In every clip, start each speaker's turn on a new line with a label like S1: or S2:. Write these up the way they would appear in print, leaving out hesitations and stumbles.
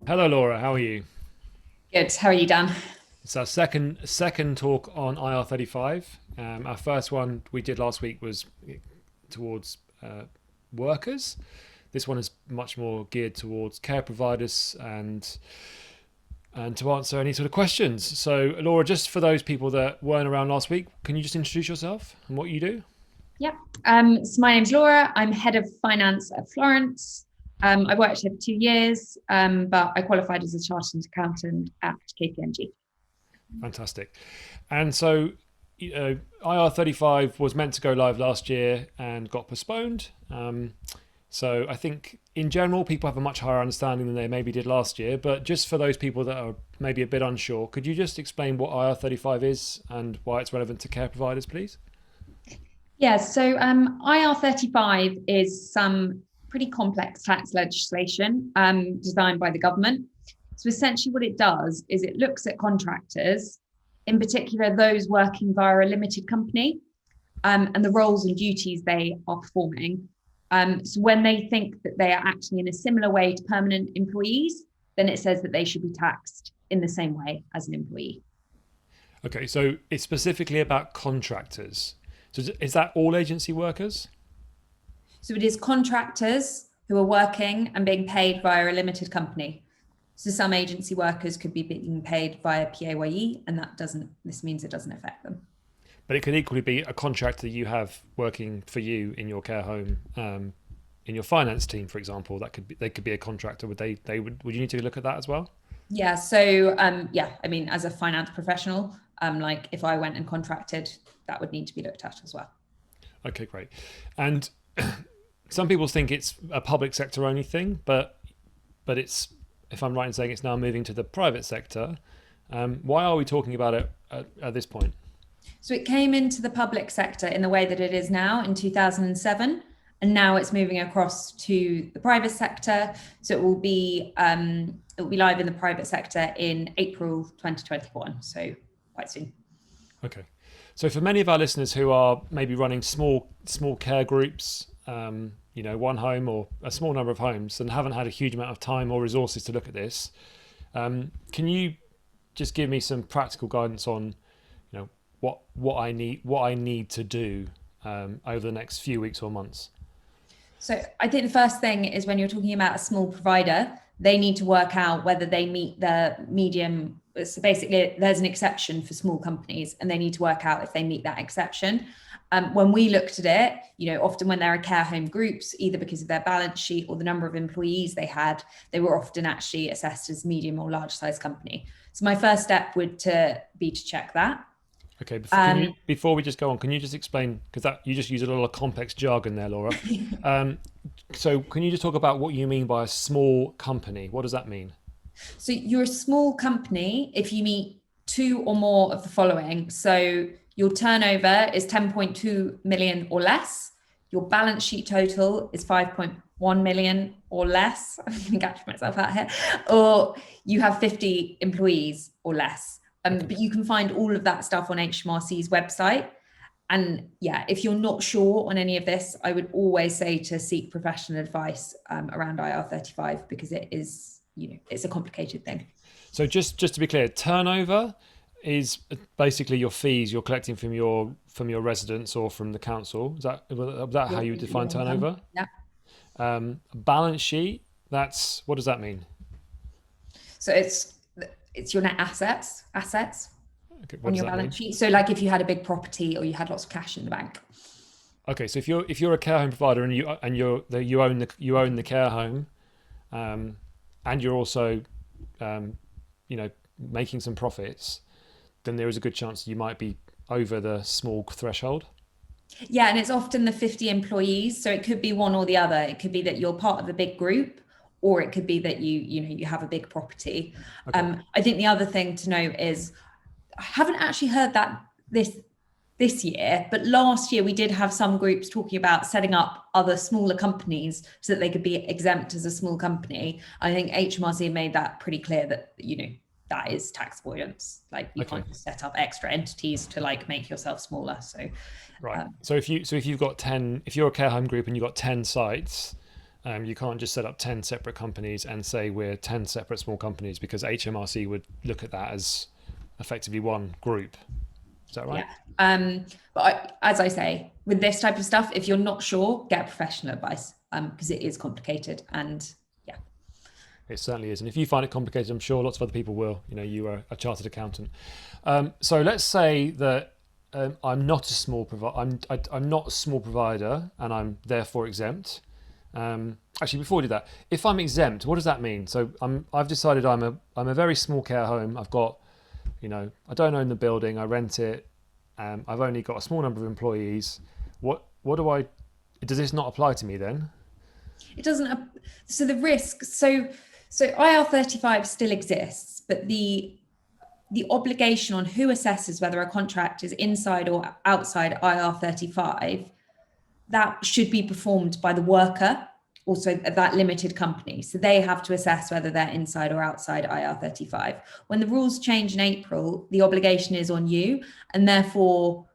S1: Hello, Laura. How are you?
S2: Good. How are you, Dan?
S1: It's our second talk on IR35. Our first one we did last week was towards workers. This one is much more geared towards care providers and to answer any sort of questions. So, Laura, just for those people that weren't around last week, can you just introduce yourself and what you do?
S2: Yeah. So my name's Laura. I'm head of finance at Florence. I've worked here for 2 years, but I qualified as a chartered accountant at KPMG.
S1: Fantastic. And so, IR35 was meant to go live last year and got postponed. So I think in general, people have a much higher understanding than they maybe did last year. But just for those people that are maybe a bit unsure, could you just explain what IR35 is and why it's relevant to care providers, please?
S2: Yeah, so IR35 is some pretty complex tax legislation designed by the government. So essentially what it does is it looks at contractors, in particular those working via a limited company, and the roles and duties they are performing. So when they think that they are acting in a similar way to permanent employees, then it says that they should be taxed in the same way as an employee.
S1: Okay, so it's specifically about contractors. So is that all agency workers?
S2: So it is contractors who are working and being paid via a limited company. So some agency workers could be being paid via PAYE, and this means it doesn't affect them.
S1: But it could equally be a contractor you have working for you in your care home, in your finance team, for example. They could be a contractor. Would you need to look at that as well?
S2: Yeah. So yeah, I mean, as a finance professional, like if I went and contracted, that would need to be looked at as well.
S1: Okay, great. And some people think it's a public sector only thing, but it's, if I'm right in saying, it's now moving to the private sector. Why are we talking about it at this point?
S2: So it came into the public sector in the way that it is now in 2007, and now it's moving across to the private sector. So it will be live in the private sector in April 2021. So quite soon.
S1: Okay. So for many of our listeners who are maybe running small care groups, one home or a small number of homes, and haven't had a huge amount of time or resources to look at this, can you just give me some practical guidance on, what I need to do over the next few weeks or months?
S2: So I think the first thing is when you're talking about a small provider, they need to work out whether they meet the medium. So basically, there's an exception for small companies, and they need to work out if they meet that exception. When we looked at it, often when there are care home groups, either because of their balance sheet or the number of employees they had, they were often actually assessed as medium or large size company. So my first step would be to check that.
S1: Okay,
S2: Um,
S1: before we just go on, can you just explain, because that you just use a lot of complex jargon there, Laura. So can you just talk about what you mean by a small company? What does that mean?
S2: So you're a small company if you meet two or more of the following. So your turnover is 10.2 million or less. Your balance sheet total is 5.1 million or less. I'm going to catch myself out here. Or you have 50 employees or less.
S1: Okay.
S2: But you can find all of that stuff on HMRC's website. And yeah, if you're not sure on any of this, I would always say to seek professional advice around IR35, because it's a complicated thing.
S1: So just to be clear, turnover is basically your fees you're collecting from your residents or from the council. Is that how you define
S2: Your income.
S1: turnover?
S2: Yeah.
S1: Balance sheet. What does that mean?
S2: So it's your net assets
S1: Okay, what
S2: on
S1: does
S2: your
S1: that mean?
S2: balance sheet. So like if you had a big property or you had lots of cash in the bank.
S1: Okay, so if you're a care home provider and you own the care home, and you're also making some profits, then there is a good chance you might be over the small threshold.
S2: Yeah, and it's often the 50 employees. So it could be one or the other. It could be that you're part of a big group, or it could be that you have a big property.
S1: Okay.
S2: I think the other thing to note is I haven't actually heard that this year, but last year we did have some groups talking about setting up other smaller companies so that they could be exempt as a small company. I think HMRC made that pretty clear that that is tax avoidance. Like you
S1: Okay.
S2: can't just set up extra entities to like make yourself smaller. So
S1: Right. So if you've got 10, if you're a care home group and you've got 10 sites, You can't just set up 10 separate companies and say we're 10 separate small companies, because HMRC would look at that as effectively one group. Is that right?
S2: Yeah. As I say, with this type of stuff, if you're not sure, get professional advice, because it is complicated. And yeah,
S1: it certainly is. And if you find it complicated, I'm sure lots of other people will. You know, you are a chartered accountant. So let's say that I'm not a small provider. I'm not a small provider, and I'm therefore exempt. Actually, before we do that, if I'm exempt, what does that mean? So I've decided I'm a very small care home. I've got, you know, I don't own the building. I rent it. I've only got a small number of employees. What do I? Does this not apply to me then?
S2: it doesn't. So the risk. So IR35 still exists, but the obligation on who assesses whether a contract is inside or outside IR35, that should be performed by the worker, also that limited company. So they have to assess whether they're inside or outside IR35. When the rules change in April, the obligation is on you, and therefore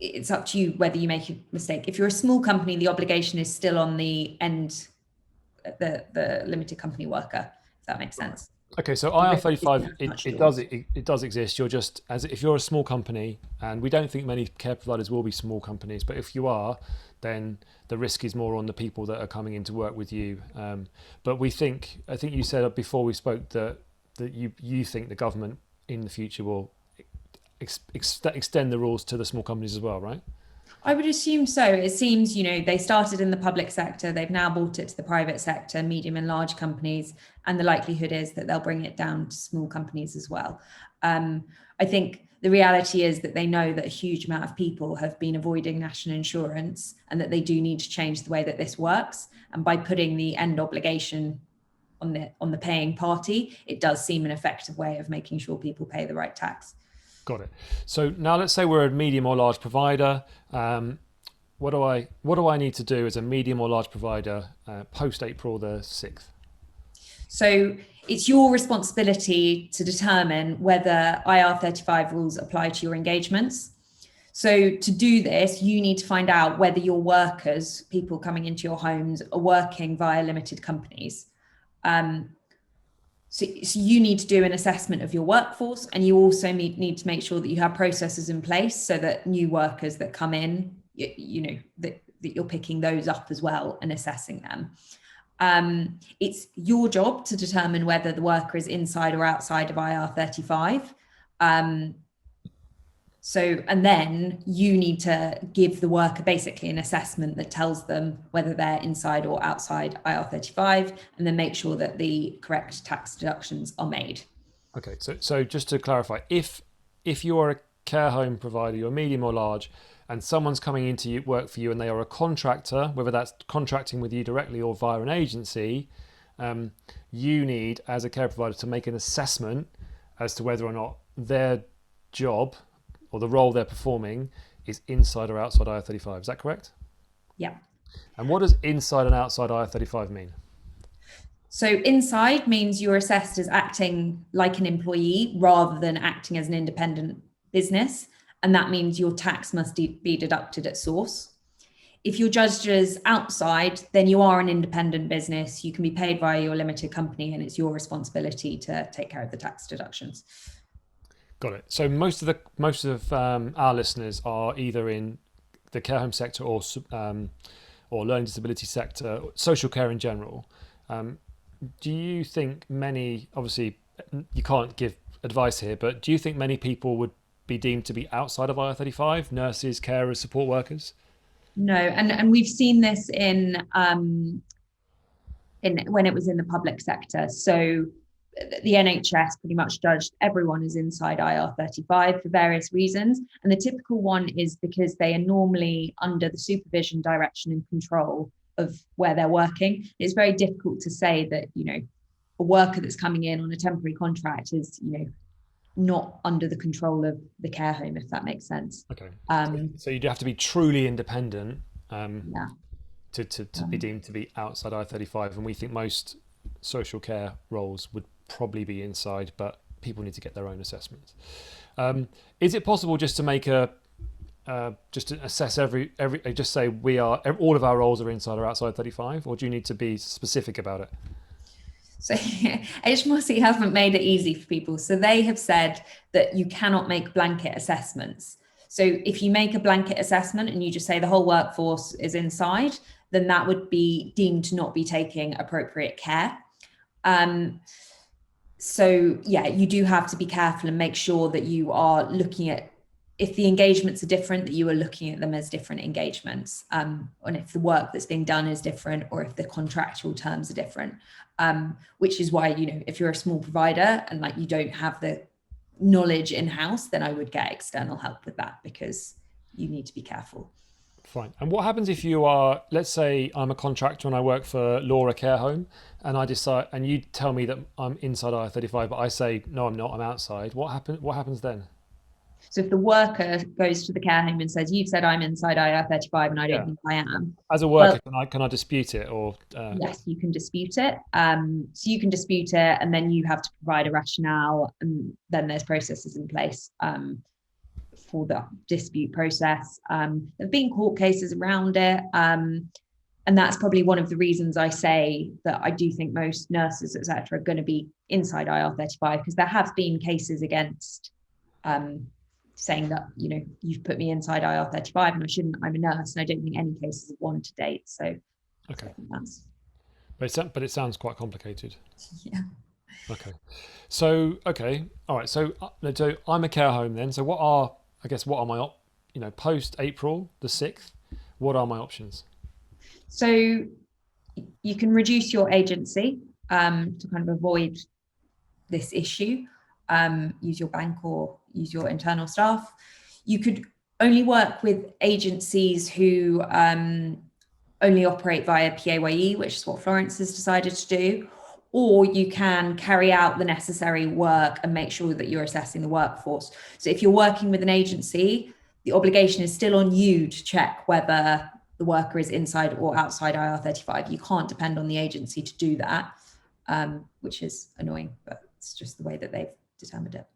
S2: it's up to you whether you make a mistake. If you're a small company, the obligation is still on the limited company worker, if that makes sense.
S1: Okay, so IR35, it does exist. You're just, as if you're a small company, and we don't think many care providers will be small companies, but if you are, then the risk is more on the people that are coming in to work with you. But I think you said before we spoke that you think the government in the future will extend the rules to the small companies as well, right?
S2: I would assume so. It seems, they started in the public sector. They've now brought it to the private sector, medium and large companies. And the likelihood is that they'll bring it down to small companies as well. I think the reality is that they know that a huge amount of people have been avoiding national insurance, and that they do need to change the way that this works. And by putting the end obligation on the paying party, it does seem an effective way of making sure people pay the right tax.
S1: Got it. So now let's say we're a medium or large provider. What do I need to do as a medium or large provider post April the 6th?
S2: So it's your responsibility to determine whether IR35 rules apply to your engagements. So to do this, you need to find out whether your workers, people coming into your homes, are working via limited companies. So you need to do an assessment of your workforce, and you also need to make sure that you have processes in place so that new workers that come in, that you're picking those up as well and assessing them. It's your job to determine whether the worker is inside or outside of IR35. And then you need to give the worker basically an assessment that tells them whether they're inside or outside IR35, and then make sure that the correct tax deductions are made.
S1: Okay, so just to clarify, if you're a care home provider, you're medium or large, and someone's coming in to work for you and they are a contractor, whether that's contracting with you directly or via an agency, you need, as a care provider, to make an assessment as to whether or not their job or the role they're performing is inside or outside IR35. Is that correct?
S2: Yeah.
S1: And what does inside and outside IR35 mean?
S2: So inside means you're assessed as acting like an employee rather than acting as an independent business. And that means your tax must be deducted at source. If you're judged as outside, then you are an independent business. You can be paid via your limited company, and it's your responsibility to take care of the tax deductions.
S1: Got it. So most of our listeners are either in the care home sector or learning disability sector, social care in general. Do you think many, obviously you can't give advice here, but do you think many people would be deemed to be outside of IR35, nurses, carers, support workers?
S2: No, and we've seen this in when it was in the public sector. So the NHS pretty much judged everyone is inside IR35 for various reasons. And the typical one is because they are normally under the supervision, direction and control of where they're working. It's very difficult to say that, a worker that's coming in on a temporary contract is, not under the control of the care home, if that makes sense.
S1: Okay. So you'd have to be truly independent to be deemed to be outside IR35. And we think most social care roles would probably be inside, but people need to get their own assessments. Is it possible just to make a just to assess every just say all of our roles are inside or outside 35, or do you need to be specific about it?
S2: So HMRC hasn't made it easy for people. So they have said that you cannot make blanket assessments. So if you make a blanket assessment and you just say the whole workforce is inside, then that would be deemed to not be taking appropriate care. So yeah, you do have to be careful and make sure that you are looking at, if the engagements are different, that you are looking at them as different engagements, and if the work that's being done is different, or if the contractual terms are different, which is why, you know, if you're a small provider and like you don't have the knowledge in-house, then I would get external help with that, because you need to be careful.
S1: Fine. And what happens if you are, let's say I'm a contractor and I work for Laura Care Home, and I decide, and you tell me that I'm inside IR35, but I say, no, I'm not, I'm outside. What happens then?
S2: So if the worker goes to the care home and says, you've said I'm inside IR35 and I don't
S1: Yeah.
S2: think I am.
S1: As a worker, can I dispute it, or?
S2: Yes, you can dispute it. So you can dispute it, and then you have to provide a rationale, and then there's processes in place for the dispute process. There have been court cases around it. And that's probably one of the reasons I say that I do think most nurses, etc., are going to be inside IR35, because there have been cases against saying that, you know, you've put me inside IR35 and I shouldn't, I'm a nurse, and I don't think any cases have won to date. So
S1: okay,
S2: that's,
S1: but it sounds quite complicated.
S2: yeah.
S1: Okay, so all right. So I'm a care home then. So what are my post April the 6th? What are my options?
S2: So you can reduce your agency to kind of avoid this issue. Use your bank or use your internal staff. You could only work with agencies who only operate via PAYE, which is what Florence has decided to do, or you can carry out the necessary work and make sure that you're assessing the workforce. So if you're working with an agency, the obligation is still on you to check whether the worker is inside or outside IR35. You can't depend on the agency to do that, which is annoying, but it's just the way that they've determined it.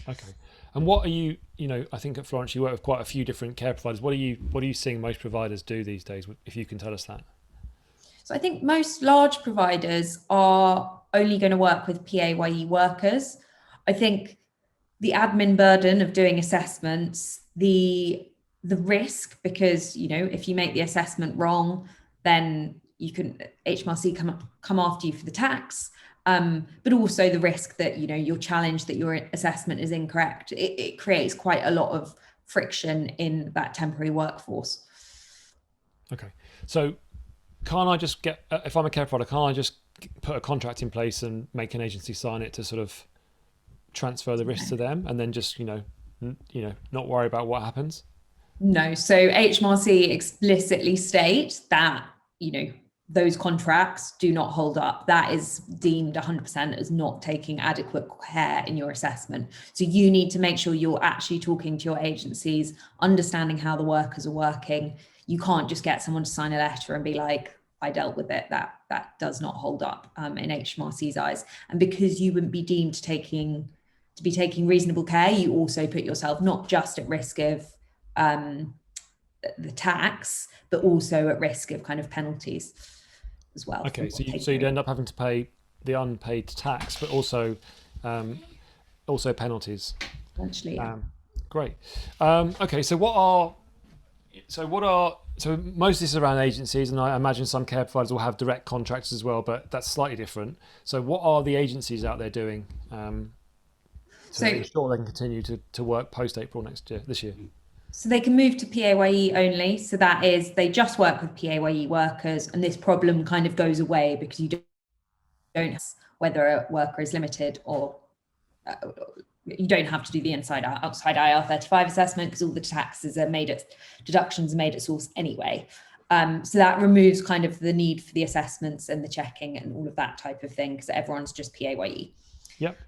S1: Okay. And what are you know, I think at Florence you work with quite a few different care providers. What are you seeing most providers do these days, if you can tell us that?
S2: So I think most large providers are only going to work with PAYE workers. I think the admin burden of doing assessments, the risk, because, you know, if you make the assessment wrong, then you can HMRC come after you for the tax. But also the risk that, you know, you're challenged that your assessment is incorrect. It creates quite a lot of friction in that temporary workforce.
S1: Okay. So can't I just get, if I'm a care provider, can't I just put a contract in place and make an agency sign it to sort of transfer the risk to them, and then just, not worry about what happens?
S2: No. So HMRC explicitly state that, you know, those contracts do not hold up. That is deemed 100% as not taking adequate care in your assessment. So you need to make sure you're actually talking to your agencies, understanding how the workers are working. You can't just get someone to sign a letter and be like, I dealt with it. That does not hold up in HMRC's eyes. And because you wouldn't be deemed to be taking reasonable care, you also put yourself not just at risk of the tax, but also at risk of kind of penalties as well.
S1: Okay, so you'd end up having to pay the unpaid tax, but also penalties.
S2: Essentially, yeah.
S1: Great. Okay, so most of this is around agencies, and I imagine some care providers will have direct contracts as well, but that's slightly different. So what are the agencies out there doing to ensure they can continue to work post April this year?
S2: So they can move to PAYE only. So that is, they just work with PAYE workers, and this problem kind of goes away because you don't whether a worker is limited or you don't have to do the inside outside IR35 assessment, because all the taxes are deductions are made at source anyway. So that removes kind of the need for the assessments and the checking and all of that type of thing, because everyone's just PAYE.
S1: Yep.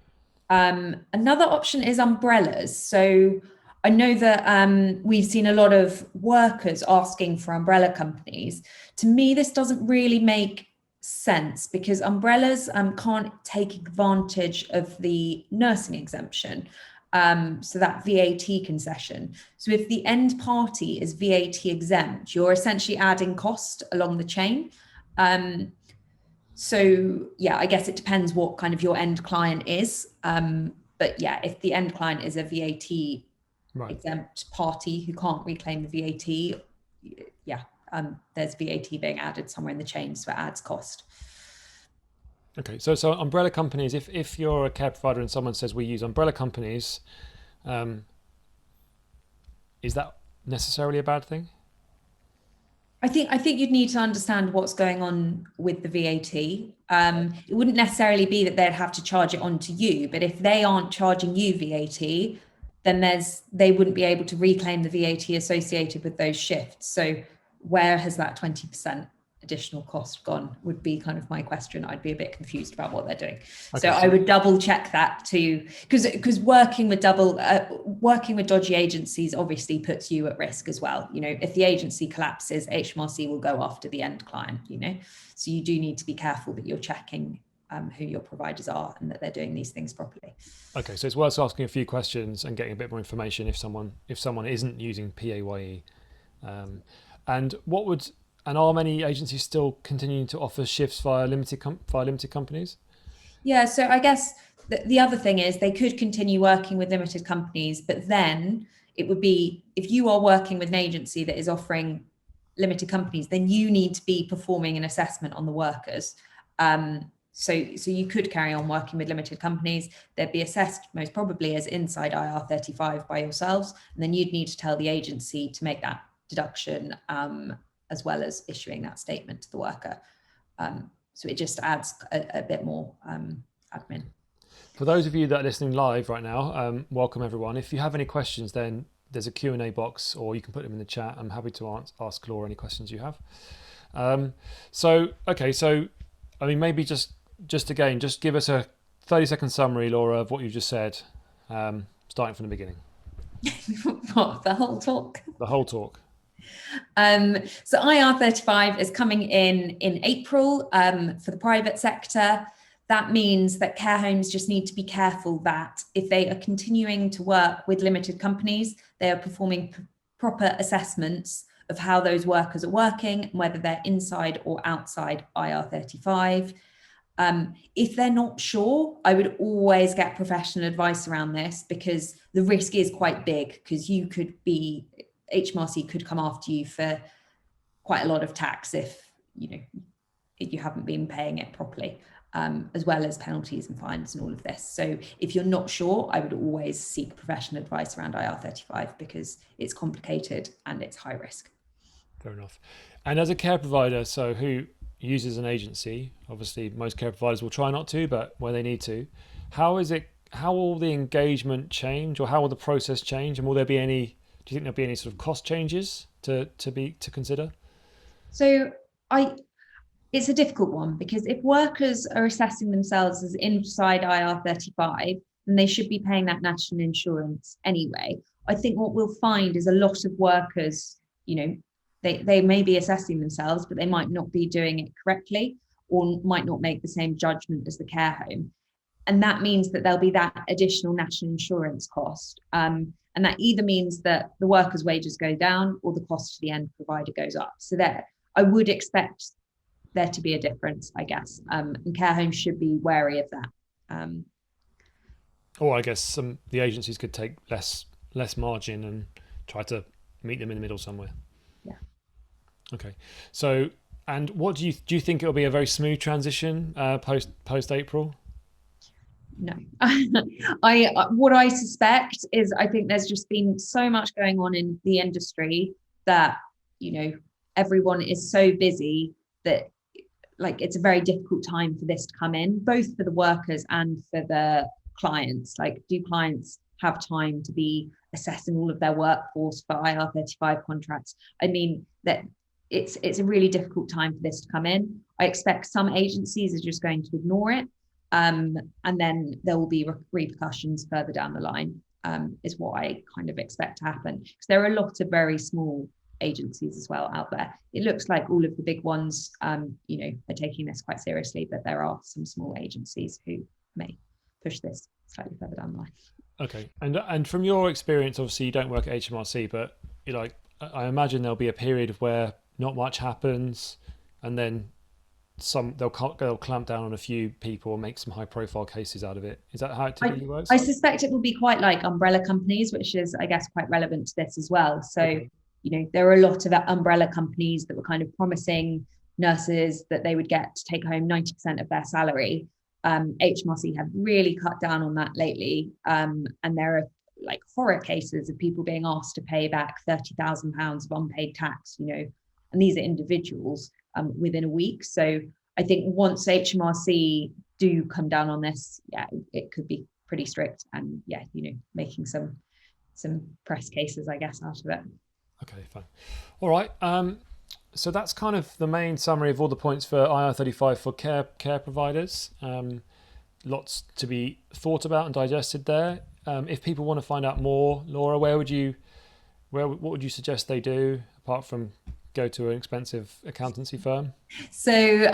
S2: Another option is umbrellas. So I know that we've seen a lot of workers asking for umbrella companies. To me, this doesn't really make sense, because umbrellas can't take advantage of the nursing exemption. So that VAT concession. So if the end party is VAT exempt, you're essentially adding cost along the chain. So yeah, I guess it depends what kind of your end client is. But yeah, if the end client is a VAT exempt party who can't reclaim the VAT, yeah, there's VAT being added somewhere in the chain, so it adds cost.
S1: Okay, so umbrella companies, if you're a care provider and someone says we use umbrella companies, is that necessarily a bad thing?
S2: I think you'd need to understand what's going on with the VAT. It wouldn't necessarily be that they'd have to charge it on to you, but if they aren't charging you VAT, then they wouldn't be able to reclaim the VAT associated with those shifts. So where has that 20% additional cost gone would be kind of my question. I'd be a bit confused about what they're doing. Okay, so I would double check that too, because working with dodgy agencies obviously puts you at risk as well. You know, if the agency collapses, HMRC will go after the end client, you know, so you do need to be careful that you're checking who your providers are and that they're doing these things properly.
S1: Okay, so it's worth asking a few questions and getting a bit more information if someone isn't using PAYE. And are many agencies still continuing to offer shifts via limited companies?
S2: Yeah, so I guess the other thing is they could continue working with limited companies, but then it would be, if you are working with an agency that is offering limited companies, then you need to be performing an assessment on the workers. So you could carry on working with limited companies. They'd be assessed most probably as inside IR35 by yourselves, and then you'd need to tell the agency to make that deduction, as well as issuing that statement to the worker. So it just adds a bit more admin.
S1: For those of you that are listening live right now, welcome everyone. If you have any questions, then there's a Q&A box, or you can put them in the chat. I'm happy to ask Laura any questions you have. So I mean, maybe just give us a 30-second summary, Laura, of what you've just said, starting from the beginning.
S2: What, the whole talk?
S1: The whole talk.
S2: So IR35 is coming in April for the private sector. That means that care homes just need to be careful that if they are continuing to work with limited companies, they are performing proper assessments of how those workers are working and whether they're inside or outside IR35. If they're not sure, I would always get professional advice around this, because the risk is quite big, because HMRC could come after you for quite a lot of tax if you haven't been paying it properly, as well as penalties and fines and all of this. So if you're not sure, I would always seek professional advice around IR35, because it's complicated and it's high risk. Fair
S1: enough. And as a care provider, so who uses an agency, obviously most care providers will try not to, but where they need to, how will the engagement change, or how will the process change, and do you think there'll be any sort of cost changes to consider?
S2: So it's a difficult one, because if workers are assessing themselves as inside IR35, then they should be paying that national insurance anyway. I think what we'll find is a lot of workers, they may be assessing themselves, but they might not be doing it correctly, or might not make the same judgment as the care home. And that means that there'll be that additional national insurance cost. And that either means that the workers' wages go down, or the cost to the end provider goes up. So I would expect there to be a difference, I guess. And care homes should be wary of that.
S1: Or I guess the agencies could take less margin and try to meet them in the middle somewhere.
S2: Yeah.
S1: Okay. So, and what do you think it'll be a very smooth transition post April?
S2: No. What I suspect is, I think there's just been so much going on in the industry that everyone is so busy that it's a very difficult time for this to come in, both for the workers and for the clients. Do clients have time to be assessing all of their workforce for IR35 contracts? I mean, that it's a really difficult time for this to come in. I expect some agencies are just going to ignore it. And then there will be repercussions further down the line, is what I kind of expect to happen. Because there are a lot of very small agencies as well out there. It looks like all of the big ones, are taking this quite seriously, but there are some small agencies who may push this slightly further down the line.
S1: Okay. And from your experience, obviously you don't work at HMRC, but you like I imagine there'll be a period where not much happens, and then they'll clamp down on a few people and make some high profile cases out of it. Is that how it
S2: I,
S1: typically works?
S2: I suspect it will be quite like umbrella companies, which is, I guess, quite relevant to this as well. So,
S1: Okay.
S2: there are a lot of umbrella companies that were kind of promising nurses that they would get to take home 90% of their salary. HMRC have really cut down on that lately. And there are like horror cases of people being asked to pay back £30,000 of unpaid tax, and these are individuals within a week. So I think once HMRC do come down on this, yeah, it could be pretty strict, and yeah, making some press cases, I guess, out of it.
S1: Okay, fine. All right. So that's kind of the main summary of all the points for IR35 for care providers. Lots to be thought about and digested there. If people want to find out more, Laura, what would you suggest they do apart from go to an expensive accountancy firm?
S2: So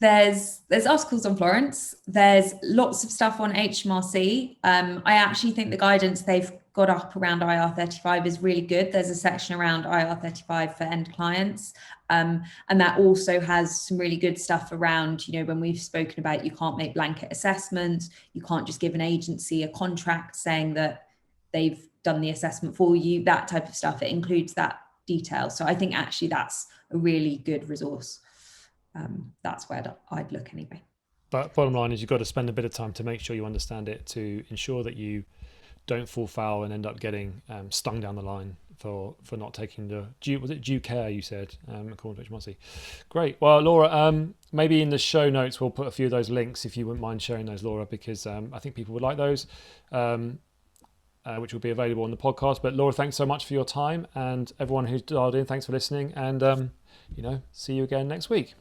S2: there's articles on Florence. There's lots of stuff on HMRC. I actually think the guidance they've got up around IR35 is really good. There's a section around IR35 for end clients. And that also has some really good stuff around, when we've spoken about you can't make blanket assessments, you can't just give an agency a contract saying that they've done the assessment for you, that type of stuff. It includes that detail. So I think actually that's a really good resource. That's where I'd look anyway.
S1: But bottom line is you've got to spend a bit of time to make sure you understand it, to ensure that you don't fall foul and end up getting stung down the line for not taking the due care, you said, according to HMRC. Great. Well, Laura, maybe in the show notes we'll put a few of those links if you wouldn't mind sharing those, Laura, because I think people would like those, which will be available on the podcast. But Laura, thanks so much for your time, and everyone who's dialed in, thanks for listening, and see you again next week.